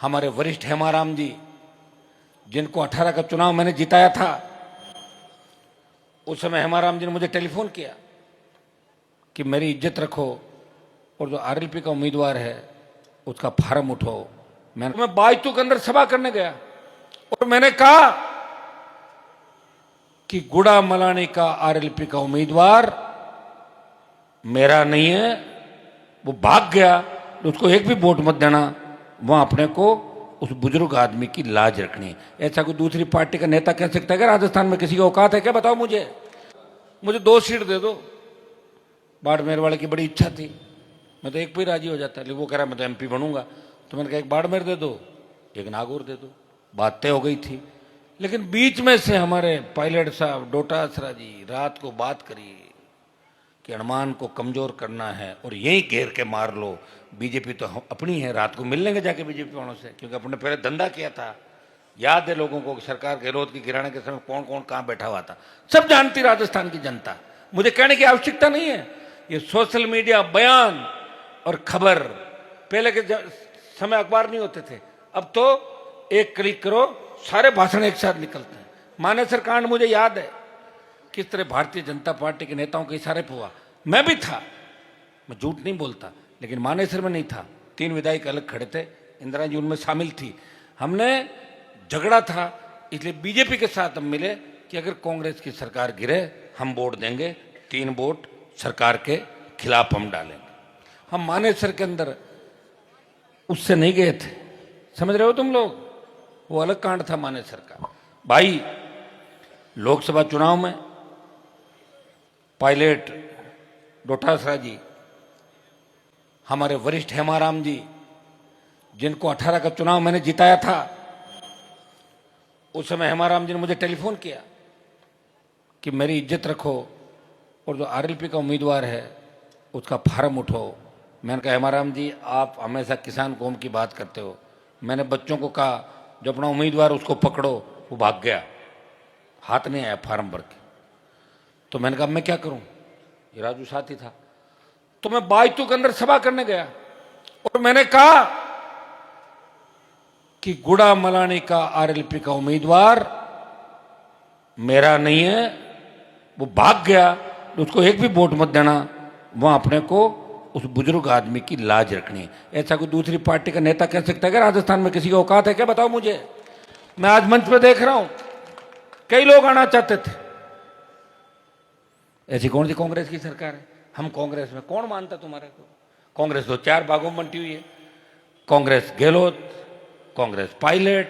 हमारे वरिष्ठ हेमाराम जी, जिनको 18 का चुनाव मैंने जिताया था, उस समय हेमाराम जी ने मुझे टेलीफोन किया कि मेरी इज्जत रखो और जो आरएलपी का उम्मीदवार है उसका फार्म उठाओ। मैं बायतू के अंदर सभा करने गया और मैंने कहा कि गुड़ा मलानी का आरएलपी का उम्मीदवार मेरा नहीं है, वो भाग गया, तो उसको एक भी वोट मत देना। वहां अपने को उस बुजुर्ग आदमी की लाज रखनी है। ऐसा कोई दूसरी पार्टी का नेता कह सकता है कि राजस्थान में किसी का औकात है क्या? बताओ मुझे 2 सीट दे दो। बाड़मेर वाले की बड़ी इच्छा थी, मैं तो एक पे ही राजी हो जाता, लेकिन वो कह रहा मैं तो एमपी बनूंगा। तो मैंने कहा एक बाड़मेर दे दो, एक नागौर दे दो, बात तय हो गई थी। लेकिन बीच में से हमारे पायलट साहब डोटासरा जी रात को बात करी कि हनुमान को कमजोर करना है और यही घेर के मार लो, बीजेपी तो अपनी है, रात को मिल लेंगे जाके बीजेपी वालों से, क्योंकि अपने पहले धंधा किया था। याद है लोगों को सरकार गहलोत की गिराने के समय कौन कौन कहां बैठा हुआ था, सब जानती राजस्थान की जनता। मुझे कहने की आवश्यकता नहीं है। ये सोशल मीडिया बयान और खबर, पहले के समय अखबार नहीं होते थे, अब तो एक क्लिक करो सारे भाषण एक साथ निकलते हैं। मानेसर कांड मुझे याद है किस तरह भारतीय जनता पार्टी के नेताओं के इशारे पर हुआ। मैं भी था, मैं झूठ नहीं बोलता, लेकिन मानेसर में नहीं था। 3 विधायक अलग खड़े थे, इंदिरा जी उनमें शामिल थी। हमने झगड़ा था, इसलिए बीजेपी के साथ हम मिले कि अगर कांग्रेस की सरकार गिरे हम वोट देंगे, 3 वोट सरकार के खिलाफ हम डालेंगे। हम मानेसर के अंदर उससे नहीं गए थे, समझ रहे हो तुम लोग, वो अलग कांड था मानेसर का। भाई लोकसभा चुनाव में पायलट डोटासरा जी, हमारे वरिष्ठ हेमाराम जी, जिनको 18 का चुनाव मैंने जिताया था, उस समय हेमाराम जी ने मुझे टेलीफोन किया कि मेरी इज्जत रखो और जो आरएलपी का उम्मीदवार है उसका फार्म उठाओ। मैंने कहा हेमाराम जी आप हमेशा किसान कौम की बात करते हो। मैंने बच्चों को कहा जो अपना उम्मीदवार उसको पकड़ो, वो भाग गया, हाथ नहीं आया फार्म भर के। तो मैंने कहा मैं क्या करूं, ये राजू साथी था। तो मैं बायतू के अंदर सभा करने गया और मैंने कहा कि गुड़ा मलानी का आरएलपी का उम्मीदवार मेरा नहीं है, वो भाग गया, तो उसको एक भी वोट मत देना। वहां अपने को उस बुजुर्ग आदमी की लाज रखनी है। ऐसा कोई दूसरी पार्टी का नेता कह सकता है कि राजस्थान में किसी का औकात है क्या? बताओ मुझे। मैं आज मंच पे देख रहा हूं कई लोग आना चाहते थे, ऐसी कौन सी कांग्रेस की सरकार है? हम कांग्रेस में, कौन मानता तुम्हारे को? कांग्रेस तो 4 भागों में बंटी हुई है, कांग्रेस गहलोत, कांग्रेस पायलट,